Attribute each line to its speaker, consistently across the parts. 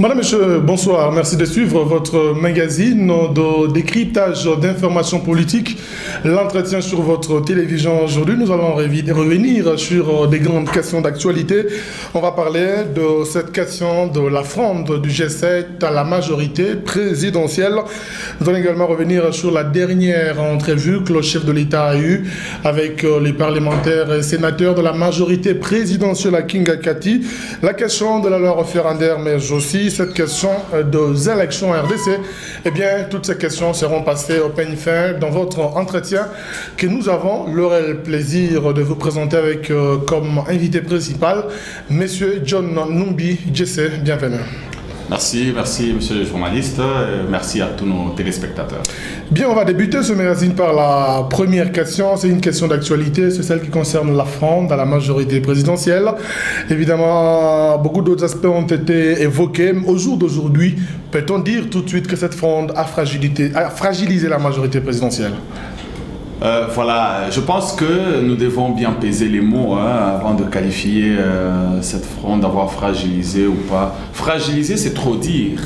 Speaker 1: Madame, monsieur, bonsoir. Merci de suivre votre magazine de décryptage d'informations politiques. L'entretien sur votre télévision aujourd'hui. Nous allons revenir sur des grandes questions d'actualité. On va parler de cette question de la fronde du G7 à la majorité présidentielle. Nous allons également revenir sur la dernière entrevue que le chef de l'État a eue avec les parlementaires et sénateurs de la majorité présidentielle à Kingakati. La question de la loi référendaire, mais aussi cette question des élections RDC, eh bien, toutes ces questions seront passées au peigne fin dans votre entretien que nous avons le plaisir de vous présenter avec comme invité principal, Monsieur John Numbi Jesse. Bienvenue.
Speaker 2: Merci monsieur le journaliste, merci à tous nos téléspectateurs.
Speaker 1: Bien, on va débuter ce magazine par la première question. C'est une question d'actualité, c'est celle qui concerne la fronde à la majorité présidentielle. Évidemment, beaucoup d'autres aspects ont été évoqués. Au jour d'aujourd'hui, peut-on dire tout de suite que cette fronde a fragilisé la majorité présidentielle?
Speaker 2: Voilà, je pense que nous devons bien peser les mots avant de qualifier cette fronde d'avoir fragilisé ou pas. Fragilisé, c'est trop dire.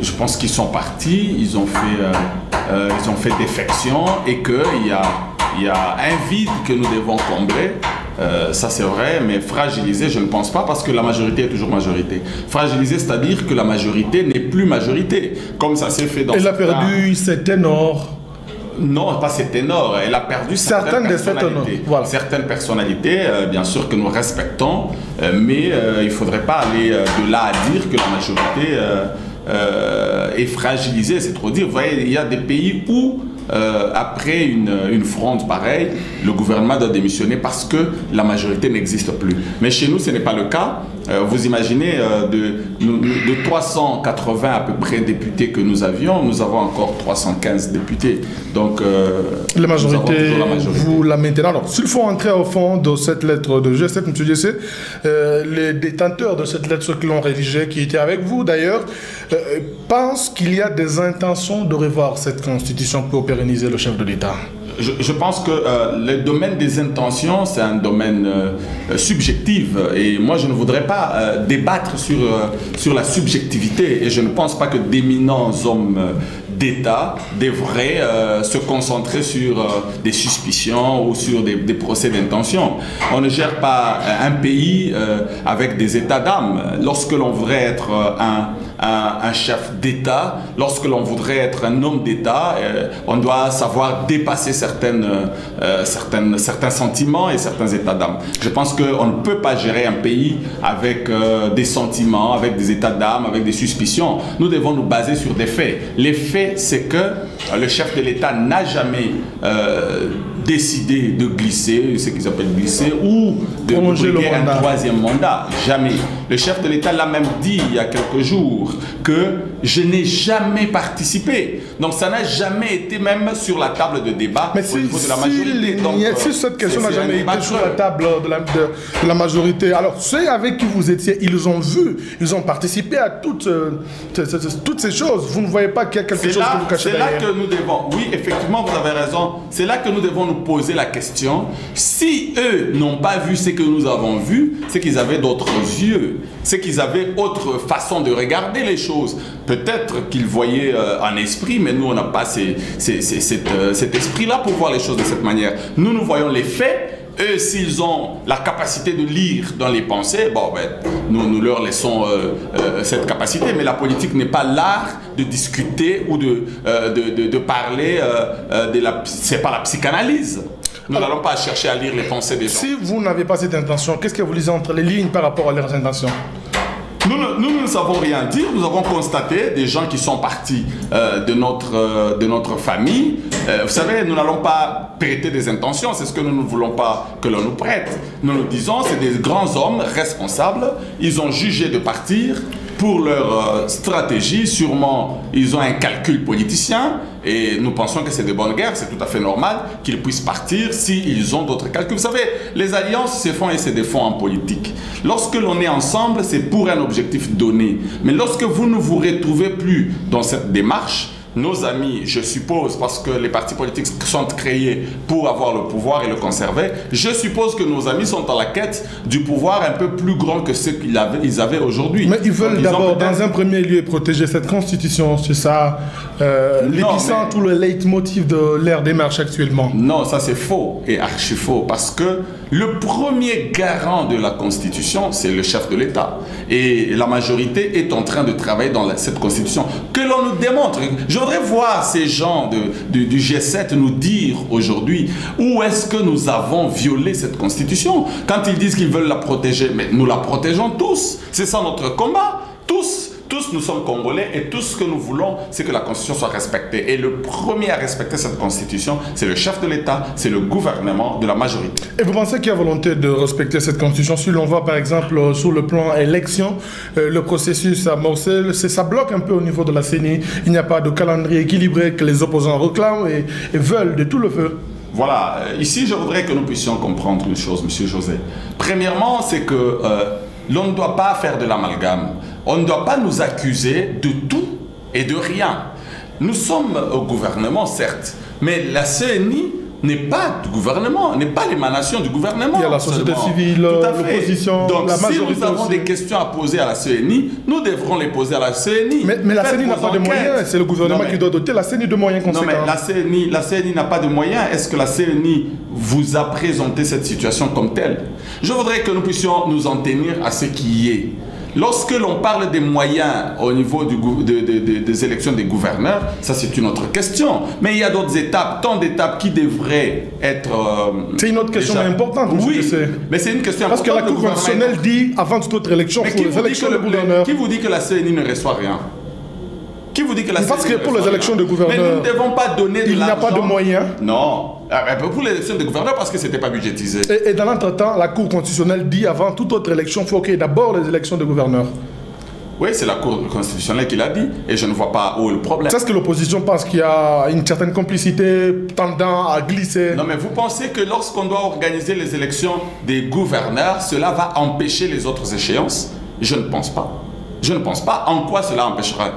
Speaker 2: Je pense qu'ils sont partis, ils ont fait défection et qu'il y a un vide que nous devons combler. Ça c'est vrai, mais fragiliser, je ne pense pas, parce que la majorité est toujours majorité. Fragiliser, c'est-à-dire que la majorité n'est plus majorité, comme ça s'est fait dans
Speaker 1: Elle a perdu ses ténors.
Speaker 2: Non, pas ses ténors. Elle a perdu certaines personnalités.
Speaker 1: Voilà.
Speaker 2: Certaines personnalités, bien sûr, que nous respectons, mais il ne faudrait pas aller de là à dire que la majorité est fragilisée, c'est trop dire. Vous voyez, il y a des pays où, après une fronde pareille, le gouvernement doit démissionner parce que la majorité n'existe plus. Mais chez nous, ce n'est pas le cas. Vous imaginez, de 380 à peu près députés que nous avions, nous avons encore 315 députés. Donc,
Speaker 1: la majorité, vous la maintenez. Alors, s'il faut entrer au fond de cette lettre de G7, M. Jesse, les détenteurs de cette lettre, ceux qui l'ont rédigée, qui étaient avec vous d'ailleurs, pensent qu'il y a des intentions de revoir cette constitution pour pérenniser le chef de l'État.
Speaker 2: Je pense que le domaine des intentions, c'est un domaine subjectif. Et moi, je ne voudrais pas débattre sur la subjectivité. Et je ne pense pas que d'éminents hommes d'État devraient se concentrer sur des suspicions ou sur des procès d'intention. On ne gère pas un pays avec des états d'âme. Lorsque l'on voudrait être un chef d'État, lorsque l'on voudrait être un homme d'État, on doit savoir dépasser certains sentiments et certains états d'âme. Je pense qu'on ne peut pas gérer un pays avec des sentiments, avec des états d'âme, avec des suspicions. Nous devons nous baser sur des faits. Les faits, c'est que le chef de l'État n'a jamais décidé de glisser, ce qu'ils appellent glisser, ou de briguer un troisième mandat. Jamais. Le chef de l'État l'a même dit il y a quelques jours que je n'ai jamais participé. Donc ça n'a jamais été même sur la table de débat au niveau de la majorité. Donc,
Speaker 1: si cette question n'a jamais été sur la table de la majorité, alors ceux avec qui vous étiez, ils ont vu, ils ont participé à toutes ces choses. Vous ne voyez pas qu'il y a quelque chose que vous cachez derrière.
Speaker 2: C'est là que nous devons, oui, effectivement, vous avez raison, c'est là que nous devons nous poser la question. Si eux n'ont pas vu ce que nous avons vu, c'est qu'ils avaient d'autres yeux, c'est qu'ils avaient autre façon de regarder les choses. Peut-être qu'ils voyaient un esprit, mais nous, on n'a pas cet esprit-là pour voir les choses de cette manière. Nous voyons les faits. Eux, s'ils ont la capacité de lire dans les pensées, bon, ben, nous leur laissons cette capacité. Mais la politique n'est pas l'art de discuter ou de parler c'est pas la psychanalyse. Nous n'allons pas chercher à lire les pensées des gens.
Speaker 1: Si vous n'avez pas cette intention, qu'est-ce que vous lisez entre les lignes par rapport à leurs intentions?
Speaker 2: Nous ne savons rien dire. Nous avons constaté des gens qui sont partis de notre famille. Vous savez, nous n'allons pas prêter des intentions. C'est ce que nous ne voulons pas que l'on nous prête. Nous nous disons, c'est des grands hommes responsables. Ils ont jugé de partir pour leur stratégie. Sûrement, ils ont un calcul politicien. Et nous pensons que c'est de bonne guerre. C'est tout à fait normal qu'ils puissent partir s'ils ont d'autres calculs. Vous savez, les alliances se font et se défont en politique. Lorsque l'on est ensemble, c'est pour un objectif donné. Mais lorsque vous ne vous retrouvez plus dans cette démarche, nos amis, je suppose, parce que les partis politiques sont créés pour avoir le pouvoir et le conserver, je suppose que nos amis sont à la quête du pouvoir un peu plus grand que ce qu'ils avaient aujourd'hui.
Speaker 1: Mais ils veulent d'abord, dans un premier lieu, protéger cette constitution. C'est ça l'épicentre ou le leitmotiv de l'ère des marches actuellement.
Speaker 2: Non, ça c'est faux et archi faux, parce que le premier garant de la constitution, c'est le chef de l'État. Et la majorité est en train de travailler dans cette constitution. Que l'on nous démontre. Je voudrais voir ces gens du G7 nous dire aujourd'hui où est-ce que nous avons violé cette constitution. Quand ils disent qu'ils veulent la protéger, mais nous la protégeons tous. C'est ça notre combat. Tous nous sommes Congolais et tout ce que nous voulons, c'est que la Constitution soit respectée. Et le premier à respecter cette Constitution, c'est le chef de l'État, c'est le gouvernement de la majorité.
Speaker 1: Et vous pensez qu'il y a volonté de respecter cette Constitution? Si l'on voit par exemple sur le plan élection, le processus à Morcel, ça bloque un peu au niveau de la CENI. Il n'y a pas de calendrier équilibré que les opposants réclament et veulent de tout le feu.
Speaker 2: Voilà, ici je voudrais que nous puissions comprendre une chose, M. José. Premièrement, c'est que l'on ne doit pas faire de l'amalgame. On ne doit pas nous accuser de tout et de rien. Nous sommes au gouvernement, certes, mais la CENI n'est pas du gouvernement, n'est pas l'émanation du gouvernement.
Speaker 1: Il y a la société civile, l'opposition,
Speaker 2: donc,
Speaker 1: la majorité.
Speaker 2: Si nous avons des questions à poser à la CENI, nous devrons les poser à la CENI.
Speaker 1: Mais la CENI n'a pas de moyens, c'est le gouvernement qui doit doter la CENI de moyens conséquents.
Speaker 2: Non, mais la CENI n'a pas de moyens. Est-ce que la CENI vous a présenté cette situation comme telle? Je voudrais que nous puissions nous en tenir à ce qui est. Lorsque l'on parle des moyens au niveau des élections des gouverneurs, ça c'est une autre question. Mais il y a d'autres étapes, tant d'étapes qui devraient être...
Speaker 1: c'est une autre question importante.
Speaker 2: Oui, mais c'est une question
Speaker 1: importante. Parce que la Cour constitutionnelle dit, avant toute autre élection, pour les élections de gouverneurs...
Speaker 2: Qui vous dit que la CENI ne reçoit rien? Qui vous dit que la CENI
Speaker 1: Parce que pour les élections de gouverneurs...
Speaker 2: Mais nous ne devons pas donner de l'argent.
Speaker 1: Il n'y a pas de moyens.
Speaker 2: Non. Pour les élections de gouverneurs, parce que ce n'était pas budgétisé.
Speaker 1: Et dans l'entretemps, la Cour constitutionnelle dit avant toute autre élection, il faut qu'il y ait d'abord les élections de gouverneurs.
Speaker 2: Oui, c'est la Cour constitutionnelle qui l'a dit. Et je ne vois pas où est le problème.
Speaker 1: C'est ce que l'opposition pense qu'il y a une certaine complicité tendant à glisser.
Speaker 2: Non, mais vous pensez que lorsqu'on doit organiser les élections des gouverneurs, cela va empêcher les autres échéances? Je ne pense pas. Je ne pense pas. En quoi cela empêchera?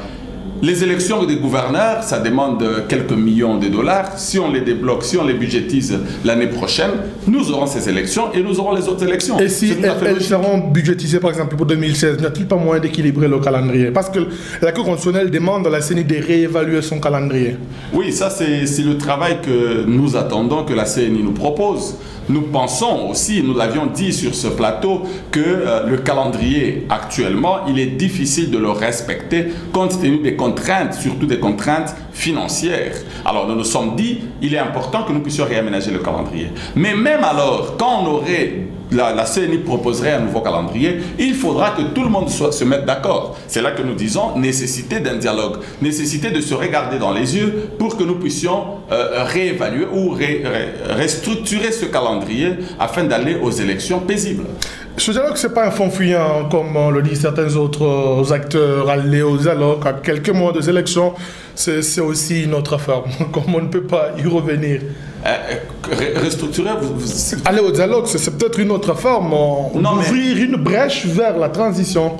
Speaker 2: Les élections des gouverneurs, ça demande quelques millions de dollars. Si on les débloque, si on les budgétise l'année prochaine, nous aurons ces élections et nous aurons les autres élections.
Speaker 1: Et si elles seront budgétisées, par exemple, pour 2016, n'y a-t-il pas moyen d'équilibrer le calendrier? Parce que la Cour constitutionnelle demande à la CENI de réévaluer son calendrier.
Speaker 2: Oui, ça c'est le travail que nous attendons que la CENI nous propose. Nous pensons aussi, nous l'avions dit sur ce plateau, que le calendrier actuellement, il est difficile de le respecter compte tenu des contraintes, surtout des contraintes financières. Alors nous nous sommes dit, il est important que nous puissions réaménager le calendrier. Mais même alors, quand on aurait... La CENI proposerait un nouveau calendrier, il faudra que tout le monde se mette d'accord. C'est là que nous disons nécessité d'un dialogue, nécessité de se regarder dans les yeux pour que nous puissions réévaluer ou restructurer ce calendrier afin d'aller aux élections paisibles.
Speaker 1: Ce dialogue, ce n'est pas un fond fuyant, comme le disent certains autres acteurs, aller au dialogue à quelques mois des élections, c'est aussi une autre affaire, comme on ne peut pas y revenir.
Speaker 2: Restructurer,
Speaker 1: aller au dialogue, c'est peut-être une autre forme, ouvrir une brèche vers la transition.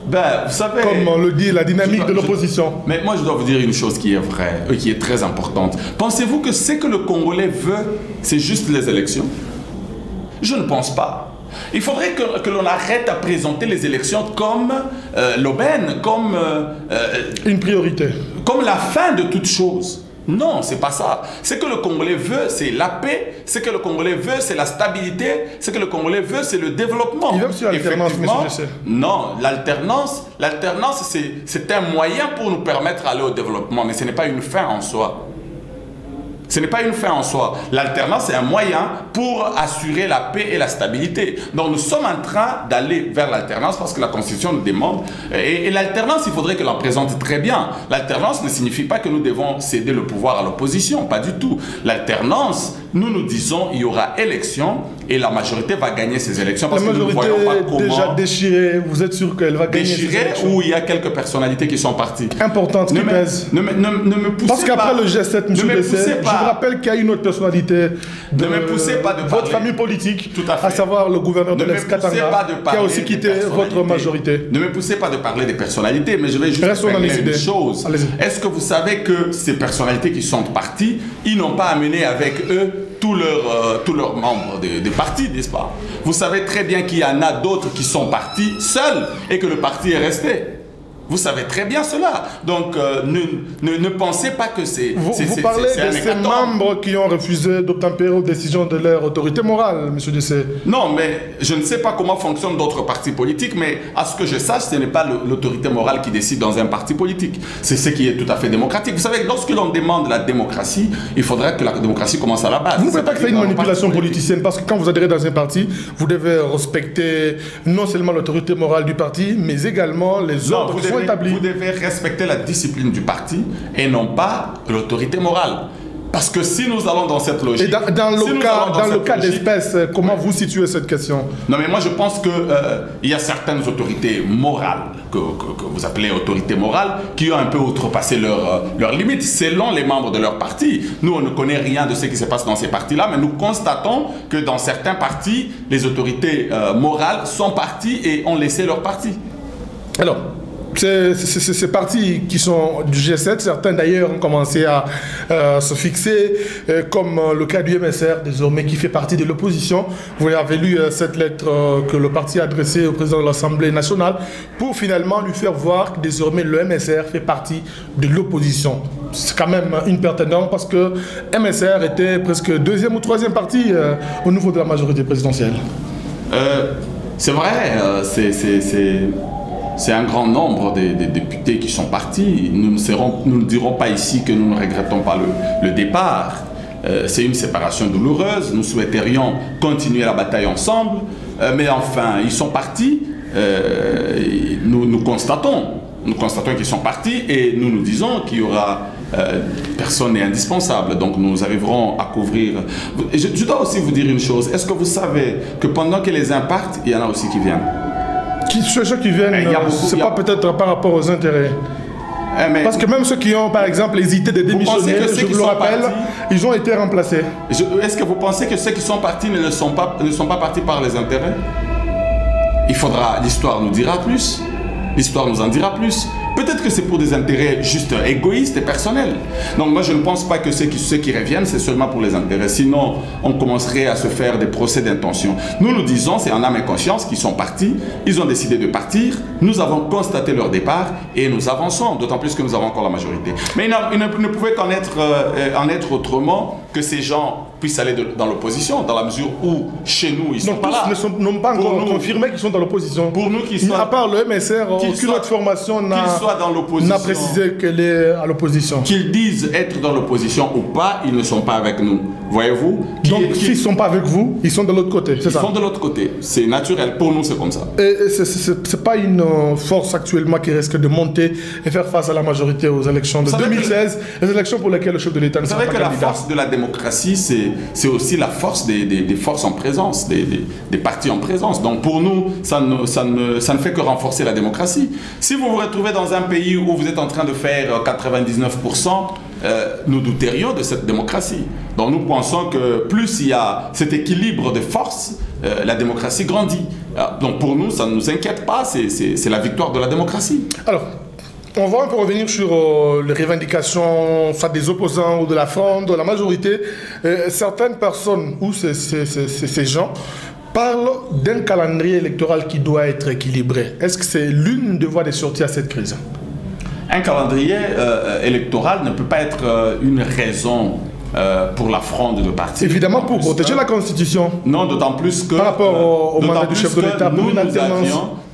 Speaker 2: Ben, vous savez...
Speaker 1: Comme le dit la dynamique de l'opposition.
Speaker 2: Mais moi, je dois vous dire une chose qui est vraie, qui est très importante. Pensez-vous que ce que le Congolais veut, c'est juste les élections? Je ne pense pas. Il faudrait que l'on arrête à présenter les élections comme l'aubaine, comme...
Speaker 1: une priorité.
Speaker 2: Comme la fin de toute chose. Non, c'est pas ça. Ce que le Congolais veut, c'est la paix. Ce que le Congolais veut, c'est la stabilité. Ce que le Congolais veut, c'est le développement.
Speaker 1: Il veut aussi l'alternance,
Speaker 2: non, l'alternance, c'est un moyen pour nous permettre d'aller au développement, mais ce n'est pas une fin en soi. Ce n'est pas une fin en soi. L'alternance, c'est un moyen pour assurer la paix et la stabilité. Donc, nous sommes en train d'aller vers l'alternance parce que la Constitution nous demande. Et l'alternance, il faudrait que l'on présente très bien. L'alternance ne signifie pas que nous devons céder le pouvoir à l'opposition. Pas du tout. L'alternance, nous nous disons il y aura élection et la majorité va gagner ces élections. Parce
Speaker 1: la majorité
Speaker 2: que nous ne voyons pas comment
Speaker 1: déjà déchirée, vous êtes sûr qu'elle va gagner ces
Speaker 2: déchirée
Speaker 1: élections?
Speaker 2: où il y a quelques personnalités qui sont parties.
Speaker 1: Importantes qui pèsent.
Speaker 2: Ne me poussez
Speaker 1: Parce qu'après
Speaker 2: pas.
Speaker 1: le G7, M. Dessay, je vous rappelle qu'il y a une autre personnalité de
Speaker 2: me poussez pas de
Speaker 1: votre
Speaker 2: parler.
Speaker 1: famille politique,
Speaker 2: Tout à fait.
Speaker 1: à savoir le gouverneur de
Speaker 2: Ne me poussez pas
Speaker 1: l'Ex-Katanga,
Speaker 2: de
Speaker 1: qui
Speaker 2: parler
Speaker 1: a aussi
Speaker 2: des
Speaker 1: quitté votre
Speaker 2: personnalités.
Speaker 1: majorité.
Speaker 2: Ne me poussez pas de parler des personnalités, mais je vais juste
Speaker 1: Restons dans les
Speaker 2: régler une
Speaker 1: idées.
Speaker 2: chose.
Speaker 1: Allez-y.
Speaker 2: Est-ce que vous savez que ces personnalités qui sont parties, ils n'ont pas amené avec eux tous leurs membres des partis, n'est-ce pas? Vous savez très bien qu'il y en a d'autres qui sont partis seuls et que le parti est resté. Vous savez très bien cela. Donc, ne pensez pas que c'est
Speaker 1: Vous parlez de ces membres qui ont refusé d'obtempérer aux décisions de leur autorité morale, M. Dessay.
Speaker 2: Non, mais je ne sais pas comment fonctionnent d'autres partis politiques, mais à ce que je sache, ce n'est pas l'autorité morale qui décide dans un parti politique. C'est ce qui est tout à fait démocratique. Vous savez, lorsque l'on demande la démocratie, il faudrait que la démocratie commence à la base.
Speaker 1: Vous ne pouvez pas faire une manipulation politicienne, parce que quand vous adhérez dans un parti, vous devez respecter non seulement l'autorité morale du parti, mais également les ordres qui sont établis.
Speaker 2: Vous devez respecter la discipline du parti et non pas l'autorité morale. Parce que si nous allons dans cette logique...
Speaker 1: Et dans le cas d'espèce, comment vous situez cette question?
Speaker 2: Non, mais moi je pense qu'il y a certaines autorités morales, que vous appelez autorités morales, qui ont un peu outrepassé leurs limites selon les membres de leur parti. Nous, on ne connaît rien de ce qui se passe dans ces partis-là, mais nous constatons que dans certains partis, les autorités morales sont parties et ont laissé leur parti.
Speaker 1: Alors, ces partis qui sont du G7, certains d'ailleurs ont commencé à se fixer, comme le cas du MSR désormais qui fait partie de l'opposition. Vous avez lu cette lettre que le parti a adressée au président de l'Assemblée nationale pour finalement lui faire voir que désormais le MSR fait partie de l'opposition. C'est quand même une perte énorme parce que MSR était presque deuxième ou troisième parti au niveau de la majorité présidentielle.
Speaker 2: C'est vrai, c'est un grand nombre des députés qui sont partis. Nous ne dirons pas ici que nous ne regrettons pas le départ. C'est une séparation douloureuse. Nous souhaiterions continuer la bataille ensemble. Mais enfin, ils sont partis. Nous constatons qu'ils sont partis et nous disons qu'il y aura... personne n'est indispensable, donc nous arriverons à couvrir. Je dois aussi vous dire une chose. Est-ce que vous savez que pendant que les uns partent, il y en a aussi qui viennent? Ceux
Speaker 1: qui viennent, c'est pas peut-être par rapport aux intérêts. Parce que même ceux qui ont, par exemple, hésité de démissionner, je vous le rappelle, ils ont été remplacés.
Speaker 2: Est-ce que vous pensez que ceux qui sont partis ne sont pas partis par les intérêts? L'histoire nous dira plus. L'histoire nous en dira plus. Peut-être que c'est pour des intérêts juste égoïstes et personnels. Donc moi je ne pense pas que ceux qui reviennent, c'est seulement pour les intérêts. Sinon, on commencerait à se faire des procès d'intention. Nous disons, c'est en âme et conscience qu'ils sont partis. Ils ont décidé de partir. Nous avons constaté leur départ et nous avançons. D'autant plus que nous avons encore la majorité. Mais il ne pouvait qu'en être autrement que ces gens puissent aller dans l'opposition, dans la mesure où chez nous, ils sont pas là.
Speaker 1: Tous n'ont pas encore confirmé qu'ils sont dans l'opposition.
Speaker 2: Pour nous qui sont...
Speaker 1: À part le MSR, aucune autre formation n'a précisé qu'elle est à l'opposition.
Speaker 2: Qu'ils disent être dans l'opposition ou pas, ils ne sont pas avec nous. Voyez-vous?
Speaker 1: Donc s'ils ne sont pas avec vous, ils sont de l'autre côté, c'est ça?
Speaker 2: Ils sont de l'autre côté. C'est naturel. Pour nous, c'est comme ça.
Speaker 1: Et ce n'est pas une force actuellement qui risque de monter et faire face à la majorité aux élections de 2016, les élections pour lesquelles le chef de l'État ne sera pas candidat.
Speaker 2: Vous savez que la force de la démocratie, c'est aussi la force des forces en présence, des partis en présence. Donc pour nous, ça ne fait que renforcer la démocratie. Si vous vous retrouvez dans un pays où vous êtes en train de faire 99%, nous douterions de cette démocratie. Donc nous pensons que plus il y a cet équilibre de force, la démocratie grandit. Donc pour nous, ça ne nous inquiète pas, c'est la victoire de la démocratie.
Speaker 1: Alors, on va un peu revenir sur les revendications soit des opposants ou de la Fronde, de la majorité. Certaines personnes ou ces gens parlent d'un calendrier électoral qui doit être équilibré. Est-ce que c'est l'une des voies de sortie à cette crise?
Speaker 2: Un calendrier électoral ne peut pas être une raison pour la fronde de parti.
Speaker 1: Évidemment, pour protéger la Constitution.
Speaker 2: Non, d'autant plus que...
Speaker 1: Par rapport au mandat du chef de l'État,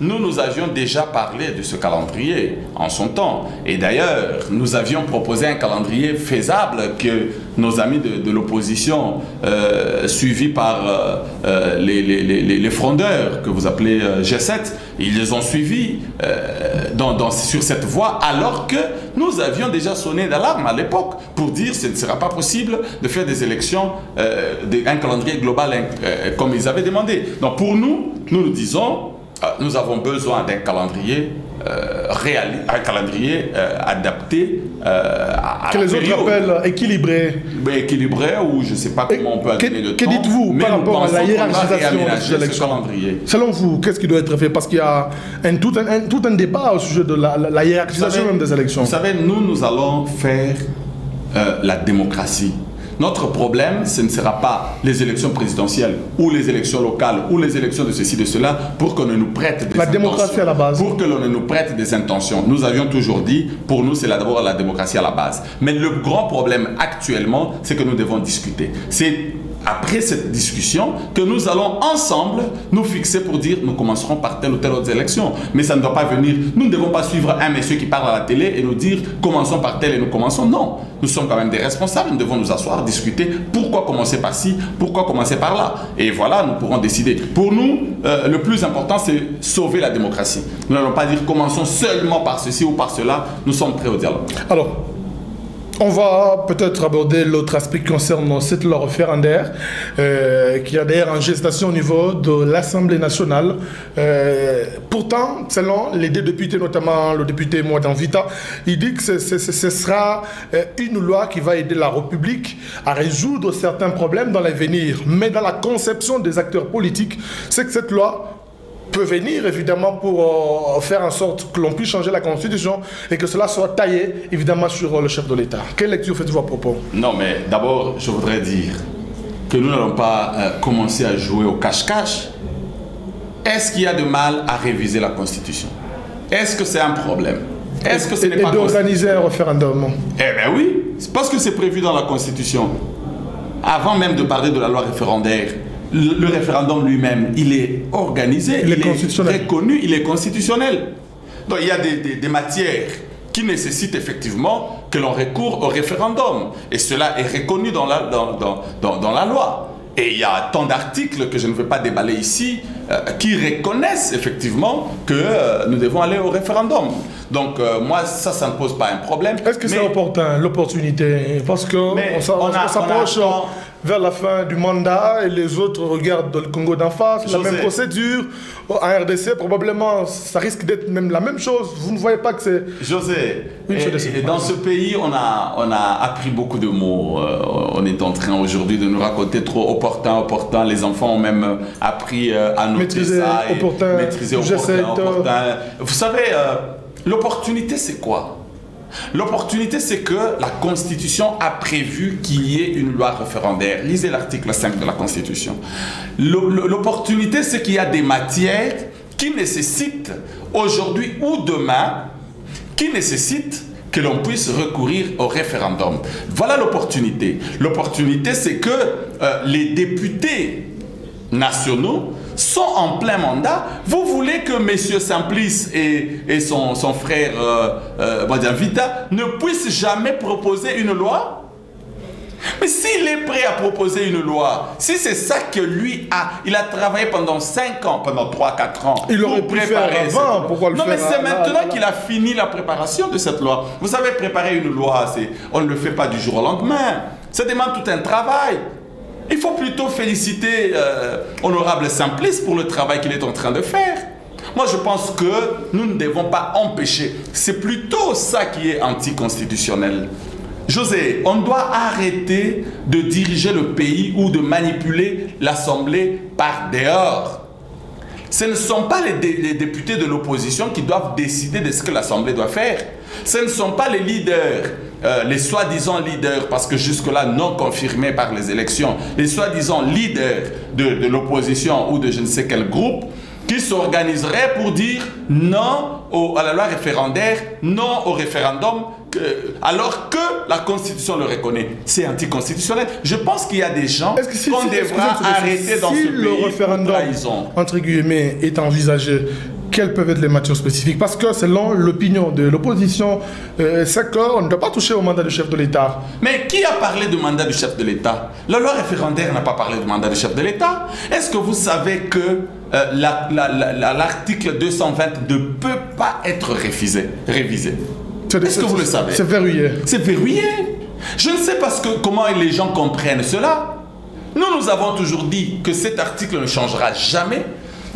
Speaker 2: nous avions déjà parlé de ce calendrier en son temps. Et d'ailleurs, nous avions proposé un calendrier faisable que nos amis de l'opposition, suivis par les frondeurs que vous appelez G7, ils les ont suivis sur cette voie, alors que nous avions déjà sonné d'alarme à l'époque pour dire que ce ne sera pas possible de faire des élections, un calendrier global comme ils avaient demandé. Donc pour nous, nous disons, nous avons besoin d'un calendrier adapté à
Speaker 1: que
Speaker 2: la
Speaker 1: les autres
Speaker 2: période.
Speaker 1: appellent équilibré.
Speaker 2: Équilibré, ou je ne sais pas comment on peut donner le temps.
Speaker 1: Que dites-vous par rapport à la hiérarchisation de ces élections? Selon vous, qu'est-ce qui doit être fait? Parce qu'il y a tout un débat au sujet de la hiérarchisation même des élections.
Speaker 2: Vous savez, nous allons faire la démocratie. Notre problème, ce ne sera pas les élections présidentielles ou les élections locales ou les élections de ceci, de cela, pour qu'on ne nous prête des intentions. La
Speaker 1: démocratie à la base.
Speaker 2: Pour que l'on ne nous prête des intentions. Nous avions toujours dit, pour nous, c'est d'abord la démocratie à la base. Mais le grand problème actuellement, c'est que nous devons discuter. C'est après cette discussion que nous allons ensemble nous fixer pour dire nous commencerons par telle ou telle autre élection. Mais ça ne doit pas venir, nous ne devons pas suivre un monsieur qui parle à la télé et nous dire commençons par tel et nous commençons. Non, nous sommes quand même des responsables, nous devons nous asseoir, discuter pourquoi commencer par ci, pourquoi commencer par là. Et voilà, nous pourrons décider. Pour nous, le plus important, c'est sauver la démocratie. Nous n'allons pas dire commençons seulement par ceci ou par cela, nous sommes prêts au dialogue.
Speaker 1: Alors, on va peut-être aborder l'autre aspect qui concerne cette loi référendaire qui est d'ailleurs en gestation au niveau de l'Assemblée nationale. Pourtant, selon les deux députés, notamment le député Mouadan Vita, il dit que ce sera une loi qui va aider la République à résoudre certains problèmes dans l'avenir. Mais dans la conception des acteurs politiques, c'est que cette loi peut venir évidemment pour faire en sorte que l'on puisse changer la Constitution et que cela soit taillé évidemment sur le chef de l'État. Quelle lecture faites-vous à propos?
Speaker 2: Non, mais d'abord, je voudrais dire que nous n'allons pas commencer à jouer au cache-cache. Est-ce qu'il y a de mal à réviser la Constitution? Est-ce que c'est un problème? Est-ce que ce n'est pas
Speaker 1: d'organiser un référendum?
Speaker 2: Eh bien oui, c'est parce que c'est prévu dans la Constitution. Avant même de parler de la loi référendaire, le référendum lui-même, il est organisé, il est reconnu, il est constitutionnel. Donc il y a des matières qui nécessitent effectivement que l'on recourt au référendum. Et cela est reconnu dans la loi. Et il y a tant d'articles que je ne veux pas déballer ici qui reconnaissent effectivement que nous devons aller au référendum. Donc moi, ça ne pose pas un problème.
Speaker 1: Est-ce que c'est opportun, l'opportunité? Parce qu'on s'approche vers la fin du mandat et les autres regardent le Congo d'en face, la même procédure. En RDC, probablement, ça risque d'être même la même chose. Vous ne voyez pas que c'est...
Speaker 2: José, et dans ce pays, on a appris beaucoup de mots. On est en train aujourd'hui de nous raconter trop opportun. Les enfants ont même appris à noter ça. Maîtriser opportun. Vous savez, l'opportunité, c'est quoi? L'opportunité, c'est que la Constitution a prévu qu'il y ait une loi référendaire. Lisez l'article 5 de la Constitution. L'opportunité, c'est qu'il y a des matières qui nécessitent, aujourd'hui ou demain, qui nécessitent que l'on puisse recourir au référendum. Voilà l'opportunité. L'opportunité, c'est que les députés nationaux sont en plein mandat. Vous voulez que M. Simplice et son frère Mouadan Vita ne puissent jamais proposer une loi? Mais s'il est prêt à proposer une loi, si c'est ça que lui il a travaillé pendant 5 ans, pendant 3-4 ans,
Speaker 1: il aurait pu faire avant, pourquoi le faire?
Speaker 2: Non, mais c'est maintenant qu'il a fini la préparation de cette loi. Vous savez, préparer une loi, on ne le fait pas du jour au lendemain. Ça demande tout un travail. Il faut plutôt féliciter Honorable Simplice pour le travail qu'il est en train de faire. Moi, je pense que nous ne devons pas empêcher. C'est plutôt ça qui est anticonstitutionnel. José, on doit arrêter de diriger le pays ou de manipuler l'Assemblée par dehors. Ce ne sont pas les députés de l'opposition qui doivent décider de ce que l'Assemblée doit faire. Ce ne sont pas les leaders, les soi-disant leaders, parce que jusque-là non confirmés par les élections, les soi-disant leaders de l'opposition ou de je ne sais quel groupe, qui s'organiseraient pour dire non à la loi référendaire, non au référendum, alors que la Constitution le reconnaît. C'est anticonstitutionnel. Je pense qu'il y a des gens qu'on devra arrêter dans ce pays.
Speaker 1: Si le référendum, entre guillemets, est envisagé, quelles peuvent être les matières spécifiques? Parce que selon l'opinion de l'opposition, c'est qu'on ne doit pas toucher au mandat du chef de l'État.
Speaker 2: Mais qui a parlé du mandat du chef de l'État? La loi référendaire n'a pas parlé du mandat du chef de l'État. Est-ce que vous savez que l'article 220 ne peut pas être révisé? Est-ce que vous le savez?
Speaker 1: C'est verrouillé.
Speaker 2: C'est verrouillé. Je ne sais pas comment les gens comprennent cela. Nous avons toujours dit que cet article ne changera jamais.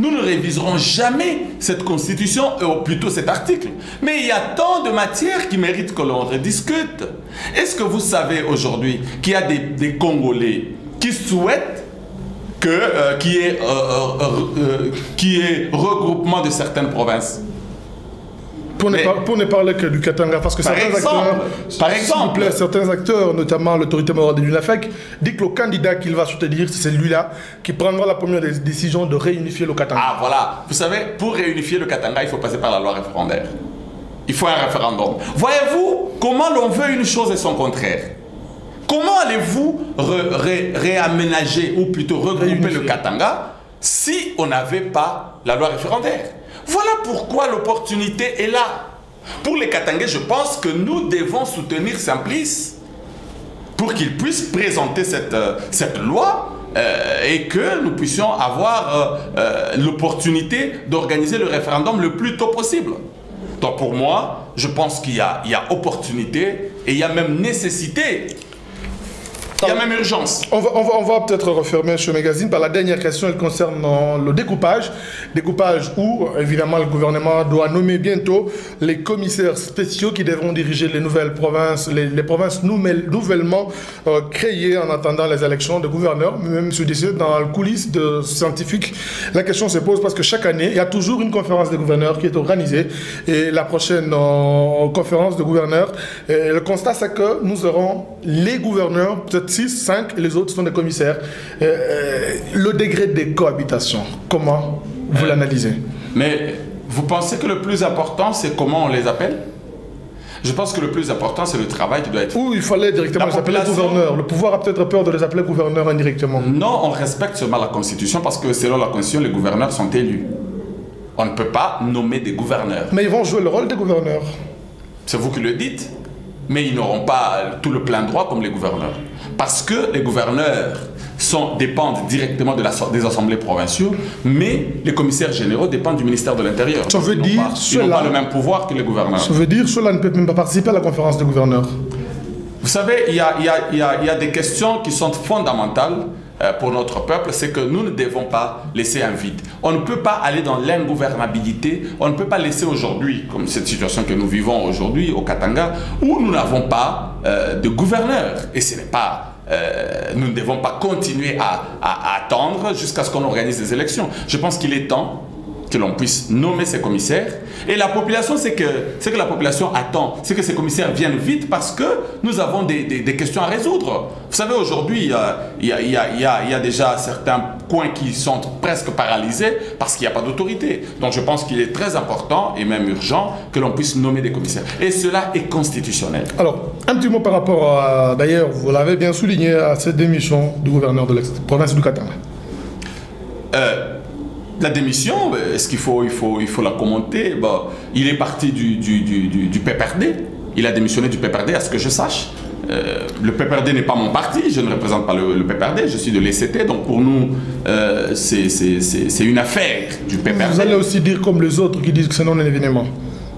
Speaker 2: Nous ne réviserons jamais cette constitution, ou plutôt cet article. Mais il y a tant de matières qui méritent que l'on rediscute. Est-ce que vous savez aujourd'hui qu'il y a des Congolais qui souhaitent qu'il y ait regroupement de certaines provinces?
Speaker 1: Pour ne parler que du Katanga, parce que certains acteurs, notamment l'autorité morale de l'UNAFEC, disent que le candidat qu'il va soutenir, c'est celui-là qui prendra la première décision de réunifier le Katanga.
Speaker 2: Ah voilà, vous savez, pour réunifier le Katanga, il faut passer par la loi référendaire. Il faut un référendum. Voyez-vous comment l'on veut une chose et son contraire? Comment allez-vous réaménager, ou plutôt regrouper le Katanga, si on n'avait pas la loi référendaire? Voilà pourquoi l'opportunité est là. Pour les Katangais, je pense que nous devons soutenir Simplice pour qu'il puisse présenter cette loi et que nous puissions avoir l'opportunité d'organiser le référendum le plus tôt possible. Donc pour moi, je pense qu'il y a opportunité et il y a même nécessité. Il y a même urgence.
Speaker 1: On va peut-être refermer ce magazine par la dernière question. Elle concerne le découpage. Découpage où, évidemment, le gouvernement doit nommer bientôt les commissaires spéciaux qui devront diriger les nouvelles provinces, les provinces nouvellement créées en attendant les élections de gouverneurs, même sous dans les coulisses de scientifiques. La question se pose parce que chaque année, il y a toujours une conférence des gouverneurs qui est organisée. Et la prochaine conférence de gouverneurs, le constat, c'est que nous aurons les gouverneurs, peut-être 6, 5, et les autres sont des commissaires. Le degré de cohabitation, comment vous l'analysez?
Speaker 2: Mais vous pensez que le plus important, c'est comment on les appelle? Je pense que le plus important, c'est le travail qui doit être fait.
Speaker 1: Ou il fallait directement les appeler gouverneurs. Le pouvoir a peut-être peur de les appeler gouverneurs indirectement.
Speaker 2: Non, on respecte seulement la Constitution parce que selon la Constitution, les gouverneurs sont élus. On ne peut pas nommer des gouverneurs.
Speaker 1: Mais ils vont jouer le rôle des gouverneurs.
Speaker 2: C'est vous qui le dites. Mais ils n'auront pas tout le plein droit comme les gouverneurs. Parce que les gouverneurs dépendent directement des assemblées provinciales, mais les commissaires généraux dépendent du ministère de l'Intérieur.
Speaker 1: Ça veut dire
Speaker 2: ils n'ont pas le même pouvoir que les gouverneurs.
Speaker 1: Ça veut dire que ceux-là ne peuvent même pas participer à la conférence des gouverneurs.
Speaker 2: Vous savez, il y a des questions qui sont fondamentales pour notre peuple, c'est que nous ne devons pas laisser un vide. On ne peut pas aller dans l'ingouvernabilité, on ne peut pas laisser aujourd'hui, comme cette situation que nous vivons aujourd'hui au Katanga, où nous n'avons pas de gouverneur. Et ce n'est pas... nous ne devons pas continuer à attendre jusqu'à ce qu'on organise des élections. Je pense qu'il est temps que l'on puisse nommer ces commissaires. Et la population, c'est que la population attend, c'est que ces commissaires viennent vite parce que nous avons des questions à résoudre. Vous savez, aujourd'hui, il y a déjà certains coins qui sont presque paralysés parce qu'il n'y a pas d'autorité. Donc je pense qu'il est très important et même urgent que l'on puisse nommer des commissaires. Et cela est constitutionnel.
Speaker 1: Alors, un petit mot par rapport à, d'ailleurs, vous l'avez bien souligné, à cette démission du gouverneur de la province du Katanga.
Speaker 2: La démission, est-ce qu'il faut la commenter? Il est parti du PPRD. Il a démissionné du PPRD, à ce que je sache. Le PPRD n'est pas mon parti, je ne représente pas le PPRD, je suis de l'ECT, donc pour nous, c'est une affaire du PPRD.
Speaker 1: Vous allez aussi dire comme les autres qui disent que c'est non un événement.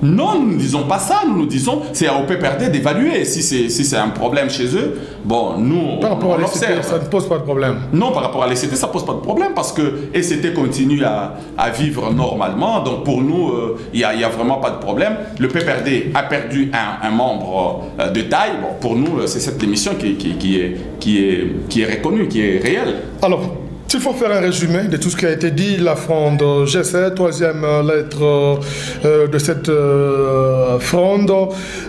Speaker 2: Non, nous ne disons pas ça, nous disons c'est au PPRD d'évaluer si c'est un problème chez eux. Bon, nous,
Speaker 1: par rapport à l'ECT, ça ne pose pas de problème.
Speaker 2: Non, par rapport à l'ECT, ça ne pose pas de problème parce que l'ECT continue à vivre normalement. Donc pour nous, il n'y a vraiment pas de problème. Le PPRD a perdu un membre de taille. Bon, pour nous, c'est cette démission qui est reconnue, qui est réelle.
Speaker 1: Alors, s'il faut faire un résumé de tout ce qui a été dit, la fronde G7, troisième lettre de cette fronde,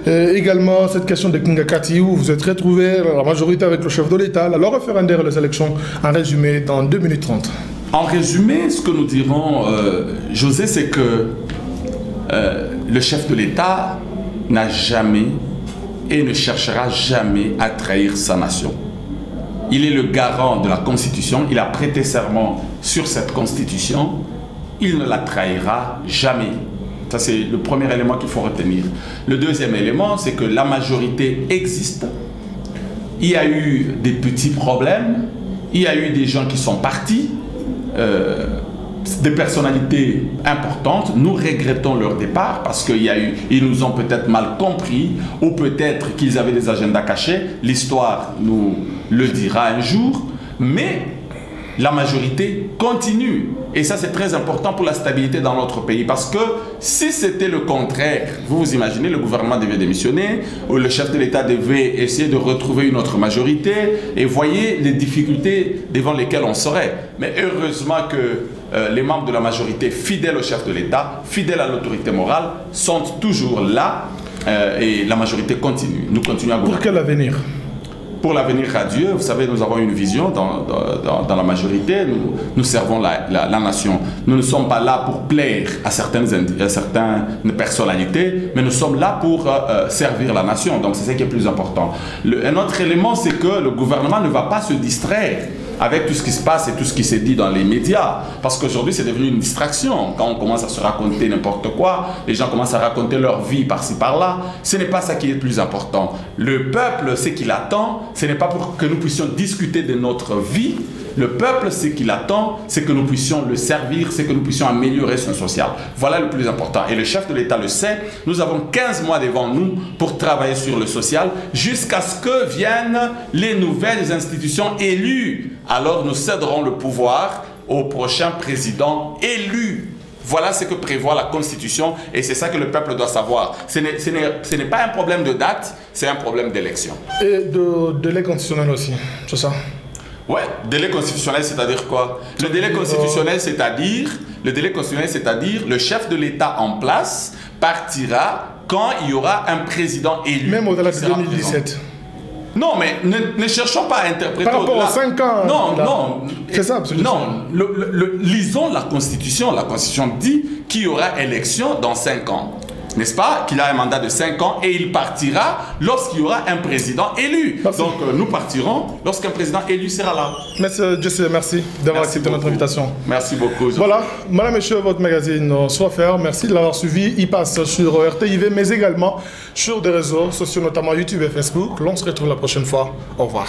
Speaker 1: également cette question de Kingakati où vous êtes retrouvés, la majorité avec le chef de l'État, la loi référendaire et les élections, en résumé dans 2 minutes 30.
Speaker 2: En résumé, ce que nous dirons, José, c'est que le chef de l'État n'a jamais et ne cherchera jamais à trahir sa nation. Il est le garant de la Constitution, il a prêté serment sur cette Constitution il ne la trahira jamais. Ça, c'est le premier élément qu'il faut retenir. Le deuxième élément, c'est que la majorité existe. Il y a eu des petits problèmes, il y a eu des gens qui sont partis, des personnalités importantes. Nous regrettons leur départ parce qu'ils nous ont peut-être mal compris ou peut-être qu'ils avaient des agendas cachés. L'histoire nous le dira un jour, mais la majorité continue. Et ça, c'est très important pour la stabilité dans notre pays. Parce que si c'était le contraire, vous imaginez, le gouvernement devait démissionner, ou le chef de l'État devait essayer de retrouver une autre majorité, et voyez les difficultés devant lesquelles on serait. Mais heureusement que les membres de la majorité, fidèles au chef de l'État, fidèles à l'autorité morale, sont toujours là, et la majorité continue. Nous continuons à gouverner.
Speaker 1: Pour quel avenir ?
Speaker 2: Pour l'avenir radieux, vous savez, nous avons une vision dans la majorité, nous servons la nation. Nous ne sommes pas là pour plaire à certaines personnalités, mais nous sommes là pour servir la nation. Donc c'est ce qui est plus important. Un autre élément, c'est que le gouvernement ne va pas se distraire avec tout ce qui se passe et tout ce qui s'est dit dans les médias. Parce qu'aujourd'hui, c'est devenu une distraction. Quand on commence à se raconter n'importe quoi, les gens commencent à raconter leur vie par-ci, par-là. Ce n'est pas ça qui est le plus important. Le peuple, ce qu'il attend, ce n'est pas pour que nous puissions discuter de notre vie. Le peuple, ce qu'il attend, c'est que nous puissions le servir, c'est que nous puissions améliorer son social. Voilà le plus important. Et le chef de l'État le sait. Nous avons 15 mois devant nous pour travailler sur le social jusqu'à ce que viennent les nouvelles institutions élues. Alors nous céderons le pouvoir au prochain président élu. Voilà ce que prévoit la Constitution et c'est ça que le peuple doit savoir. Ce n'est pas un problème de date, c'est un problème d'élection.
Speaker 1: Et de délai constitutionnel aussi, c'est ça?
Speaker 2: Ouais, délai constitutionnel, c'est-à-dire quoi? Le délai constitutionnel, c'est-à-dire le chef de l'État en place partira quand il y aura un président élu.
Speaker 1: Même au-delà de 2017.
Speaker 2: Non, mais ne cherchons pas à interpréter.
Speaker 1: Par rapport aux 5 ans.
Speaker 2: Non.
Speaker 1: C'est ça, absolument.
Speaker 2: Non, lisons la Constitution. La Constitution dit qu'il y aura élection dans 5 ans. N'est-ce pas? Qu'il a un mandat de 5 ans et il partira lorsqu'il y aura un président élu. Merci. Donc nous partirons lorsqu'un président élu sera là.
Speaker 1: Monsieur Jesse, merci d'avoir accepté notre invitation.
Speaker 2: Merci beaucoup.
Speaker 1: Voilà, madame, monsieur, votre magazine Soit Faire. Merci de l'avoir suivi. Il passe sur RTIV, mais également sur des réseaux sociaux, notamment YouTube et Facebook. L'on se retrouve la prochaine fois. Au revoir.